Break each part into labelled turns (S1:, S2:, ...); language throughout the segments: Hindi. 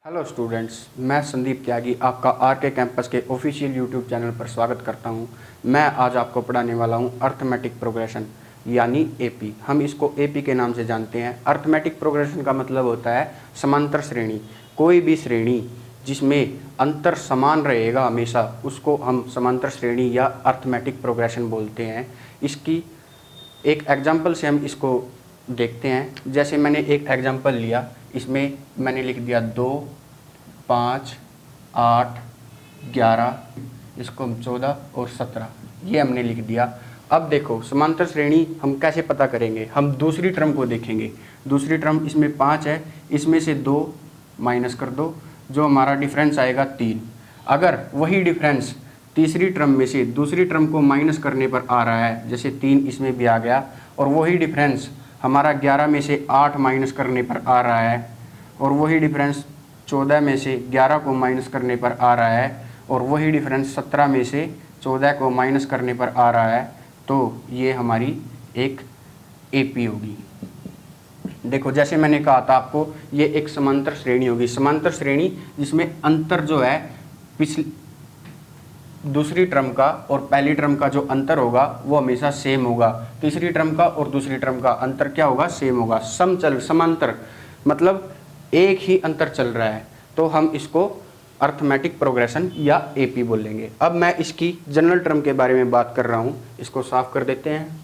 S1: हेलो स्टूडेंट्स, मैं संदीप त्यागी आपका आर के कैंपस के ऑफिशियल यूट्यूब चैनल पर स्वागत करता हूं। मैं आज आपको पढ़ाने वाला हूं अर्थमेटिक प्रोग्रेशन यानी एपी। हम इसको एपी के नाम से जानते हैं। अर्थमेटिक प्रोग्रेशन का मतलब होता है समांतर श्रेणी। कोई भी श्रेणी जिसमें अंतर समान रहेगा हमेशा उसको हम समांतर श्रेणी या अर्थमेटिक प्रोग्रेशन बोलते हैं। इसकी एक एग्जाम्पल से हम इसको देखते हैं। जैसे मैंने एक एग्जाम्पल लिया, इसमें मैंने लिख दिया 2, 5, 8, 11, इसको हम 14 और 17 ये हमने लिख दिया। अब देखो समांतर श्रेणी हम कैसे पता करेंगे। हम दूसरी टर्म को देखेंगे। दूसरी टर्म इसमें 5 है, इसमें से 2 माइनस कर दो, जो हमारा डिफरेंस आएगा 3। अगर वही डिफरेंस तीसरी टर्म में से दूसरी टर्म को माइनस करने पर आ रहा है, जैसे 3 इसमें भी आ गया, और वही डिफरेंस हमारा 11 में से 8 माइनस करने पर आ रहा है, और वही डिफरेंस 14 में से 11 को माइनस करने पर आ रहा है, और वही डिफरेंस 17 में से 14 को माइनस करने पर आ रहा है, तो ये हमारी एक एपी होगी। देखो जैसे मैंने कहा था आपको, ये एक समांतर श्रेणी होगी। समांतर श्रेणी जिसमें अंतर जो है पिछली दूसरी टर्म का और पहली टर्म का जो अंतर होगा वो हमेशा सेम होगा। तीसरी टर्म का और दूसरी टर्म का अंतर क्या होगा? सेम होगा। समचल समांतर मतलब एक ही अंतर चल रहा है, तो हम इसको अर्थमेटिक प्रोग्रेशन या एपी बोलेंगे। अब मैं इसकी जनरल टर्म के बारे में बात कर रहा हूं, इसको साफ कर देते हैं।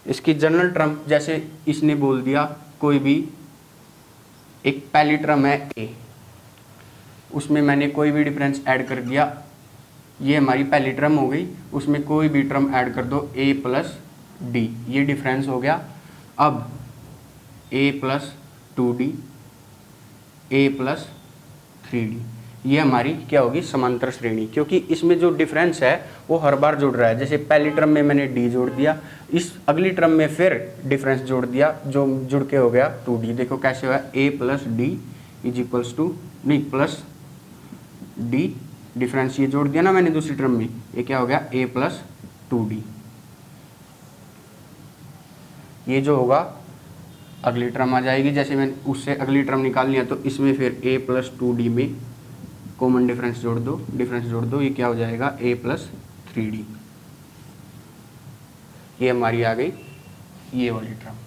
S1: इसकी जनरल टर्म जैसे इसने बोल दिया, कोई भी एक पहली टर्म है ए, उसमें मैंने कोई भी डिफरेंस ऐड कर दिया, ये हमारी पहली टर्म हो गई। उसमें कोई भी टर्म ऐड कर दो, a प्लस डी, ये डिफरेंस हो गया। अब a plus 2d, a plus 3d, ये हमारी क्या होगी? समांतर श्रेणी। क्योंकि इसमें जो डिफरेंस है वो हर बार जुड़ रहा है। जैसे पहली टर्म में मैंने d जोड़ दिया, इस अगली टर्म में फिर डिफरेंस जोड़ दिया, जो जुड़ के हो गया 2d। देखो कैसे हुआ, a plus D is equals to, नहीं प्लस डी, डिफरेंस ये जोड़ दिया ना मैंने दूसरी टर्म में, ये क्या हो गया? a plus 2d। ये जो होगा अगली टर्म आ जाएगी। जैसे मैंने उससे अगली टर्म निकालनी है तो इसमें फिर a प्लस 2d में कॉमन डिफरेंस जोड़ दो, ये क्या हो जाएगा? a plus 3d। ये हमारी आ गई ये वाली टर्म।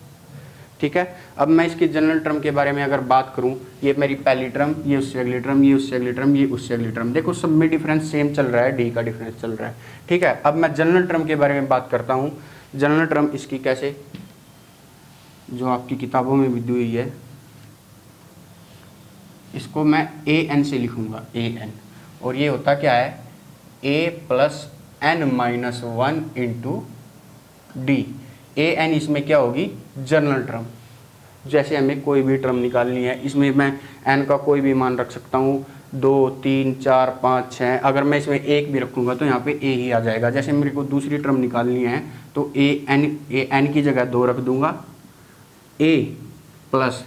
S1: ठीक है। अब मैं इसकी जनरल टर्म के बारे में अगर बात करूं, ये मेरी पहली टर्म, ये उससे अगली टर्म, ये उससे अगली टर्म, ये उससे अगली टर्म। देखो सब में डिफरेंस सेम चल रहा है, डी का डिफरेंस चल रहा है। ठीक है। अब मैं जनरल टर्म के बारे में बात करता हूं। जनरल टर्म इसकी कैसे, जो आपकी किताबों में भी दी हुई है, इसको मैं ए एन से लिखूंगा, ए एन। और ये होता क्या है? A plus N minus 1 into D. A N इसमें क्या होगी? General term. जैसे हमें कोई भी टर्म निकालनी है, इसमें मैं एन का कोई भी मान रख सकता हूँ, 2, 3, 4, 5, 6। अगर मैं इसमें 1 भी रखूँगा तो यहाँ पे ए ही आ जाएगा। जैसे मेरे को दूसरी टर्म निकालनी है तो ए एन की जगह 2 रख दूंगा, ए प्लस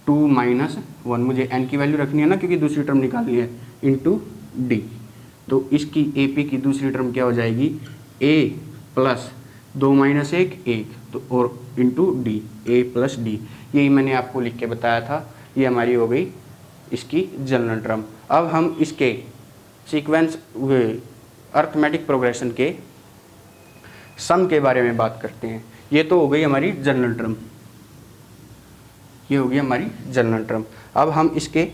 S1: 2 माइनस 1, मुझे एन की वैल्यू रखनी है ना क्योंकि दूसरी टर्म निकालनी है, इंटू डी। तो इसकी ए पी की दूसरी टर्म क्या हो जाएगी? ए प्लस 2 माइनस 1, 1, तो और इंटू डी, ए प्लस डी। यही मैंने आपको लिख के बताया था। ये हमारी हो गई इसकी जनरल टर्म। अब हम इसके सीक्वेंस अर्थमेटिक प्रोग्रेशन के सम के बारे में बात करते हैं। ये तो हो गई हमारी जनरल टर्म, ये हो गई हमारी जनरल टर्म। अब हम इसके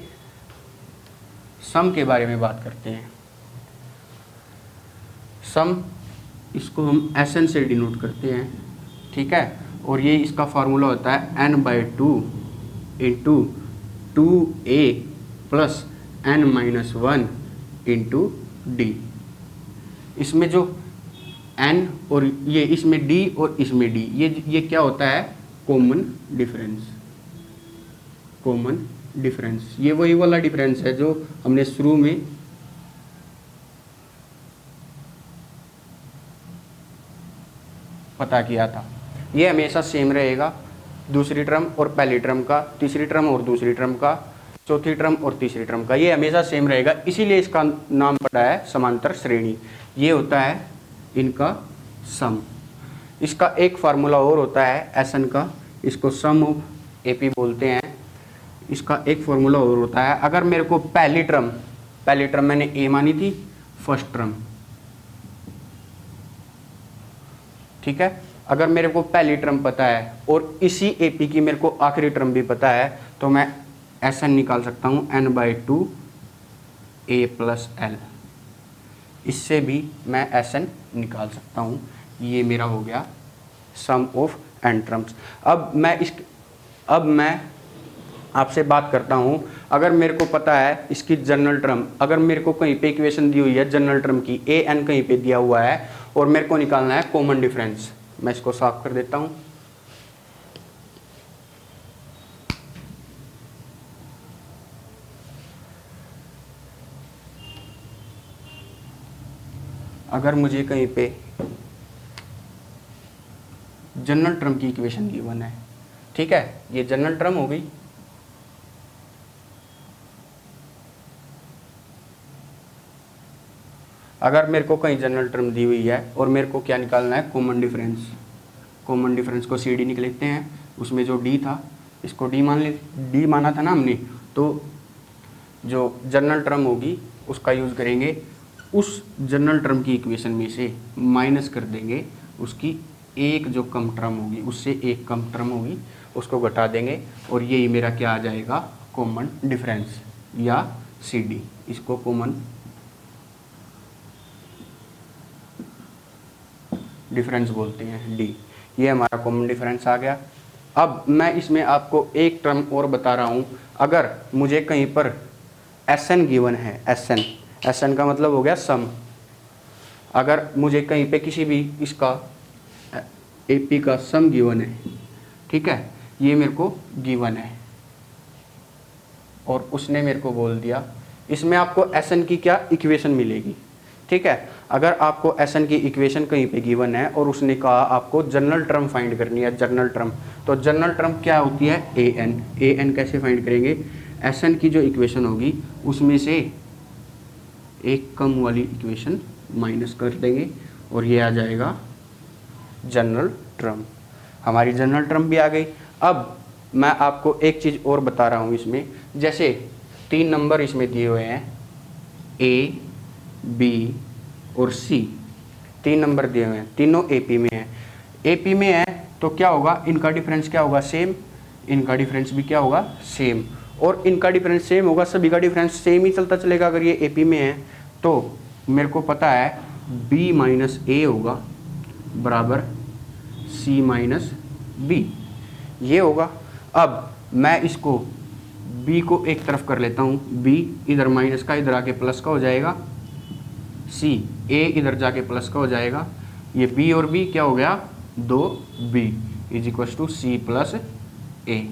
S1: सम के बारे में बात करते हैं। सम, इसको हम एस से डिनोट करते हैं। ठीक है। और ये इसका फार्मूला होता है n/2 into 2a plus n minus 1 into D. इसमें जो n और ये इसमें d और इसमें d, ये क्या होता है? Common difference. कॉमन डिफरेंस ये वही वाला डिफरेंस है जो हमने शुरू में पता किया था। ये हमेशा सेम रहेगा, दूसरी टर्म और पहली टर्म का, तीसरी टर्म और दूसरी टर्म का, चौथी टर्म और तीसरी टर्म का, ये हमेशा सेम रहेगा। इसीलिए इसका नाम पड़ा है समांतर श्रेणी। ये होता है इनका सम। इसका एक फार्मूला और होता है एस एन का, इसको सम ऑफ एपी बोलते हैं। इसका एक फॉर्मूला और होता है, अगर मेरे को पहली टर्म मैंने ए मानी थी, फर्स्ट टर्म, ठीक है। अगर मेरे को पहली टर्म पता है और इसी एपी की मेरे को आखिरी टर्म भी पता है, तो मैं एस एन निकाल सकता हूँ n/2 a प्लस एल। इससे भी मैं एस एन निकाल सकता हूँ। ये मेरा हो गया सम ऑफ एन टर्म्स। अब मैं आपसे बात करता हूँ, अगर मेरे को पता है इसकी जनरल टर्म, अगर मेरे को कहीं पे इक्वेशन दी हुई है जनरल टर्म की, ए एन कहीं पे दिया हुआ है और मेरे को निकालना है कॉमन डिफरेंस। मैं इसको साफ कर देता हूँ। अगर मुझे कहीं पे जनरल टर्म की इक्वेशन गिवन है, ठीक है, ये जनरल टर्म हो गई। अगर मेरे को कहीं जनरल टर्म दी हुई है और मेरे को क्या निकालना है, कॉमन डिफरेंस। कॉमन डिफरेंस को सी डी निकल लेते हैं। उसमें जो डी था, इसको डी माना था ना हमने, तो जो जनरल टर्म होगी उसका यूज़ करेंगे, उस जनरल टर्म की इक्वेशन में से माइनस कर देंगे उसकी एक जो कम टर्म होगी, उससे एक कम टर्म होगी, उसको घटा देंगे और यही मेरा क्या आ जाएगा, कॉमन डिफरेंस या सी डी। इसको कॉमन डिफरेंस बोलते हैं, डी। ये हमारा कॉमन डिफरेंस आ गया। अब मैं इसमें आपको एक टर्म और बता रहा हूँ। अगर मुझे कहीं पर एस एन गिवन है, एस एन का मतलब हो गया सम। अगर मुझे कहीं पे किसी भी इसका एपी का सम गिवन है, ठीक है, ये मेरे को गिवन है और उसने मेरे को बोल दिया, इसमें आपको एस एन की क्या इक्वेशन मिलेगी, ठीक है। अगर आपको एस एन की इक्वेशन कहीं पे गिवन है और उसने कहा आपको जनरल टर्म फाइंड करनी है, जनरल टर्म, तो जनरल टर्म क्या होती है, ए एन। ए एन कैसे फाइंड करेंगे, एस एन की जो इक्वेशन होगी उसमें से एक कम वाली इक्वेशन माइनस कर देंगे और ये आ जाएगा जनरल टर्म। हमारी जनरल टर्म भी आ गई। अब मैं आपको एक चीज़ और बता रहा हूँ इसमें, जैसे 3 नंबर इसमें दिए हुए हैं, ए, बी और सी, 3 नंबर दिए हुए हैं, तीनों एपी में है। एपी में है तो क्या होगा, इनका डिफरेंस क्या होगा, सेम। इनका डिफरेंस भी क्या होगा, सेम। और इनका डिफरेंस सेम होगा, सभी का डिफरेंस सेम ही चलता चलेगा। अगर ये एपी में है तो मेरे को पता है बी माइनस ए होगा बराबर सी माइनस बी, ये होगा। अब मैं इसको b को एक तरफ कर लेता हूँ, b इधर माइनस का इधर आके प्लस का हो जाएगा, c a इधर जाके प्लस का हो जाएगा, ये b और b क्या हो गया, 2b is equal to C plus A.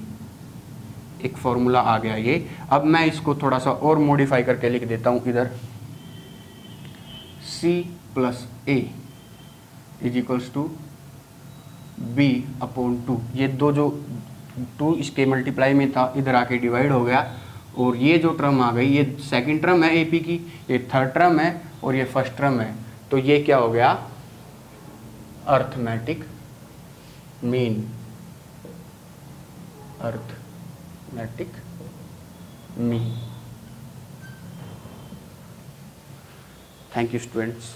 S1: एक फॉर्मूला आ गया ये। अब मैं इसको थोड़ा सा और मॉडिफाई करके लिख देता हूँ, इधर c plus A is equals to b upon 2। ये दो जो 2 इसके मल्टीप्लाई में था इधर आके डिवाइड हो गया और ये जो टर्म आ गई, ये सेकंड टर्म है एपी की, ये थर्ड टर्म है और ये फर्स्ट टर्म है। तो ये क्या हो गया, arithmetic mean. Arithmetic mean. Thank you students.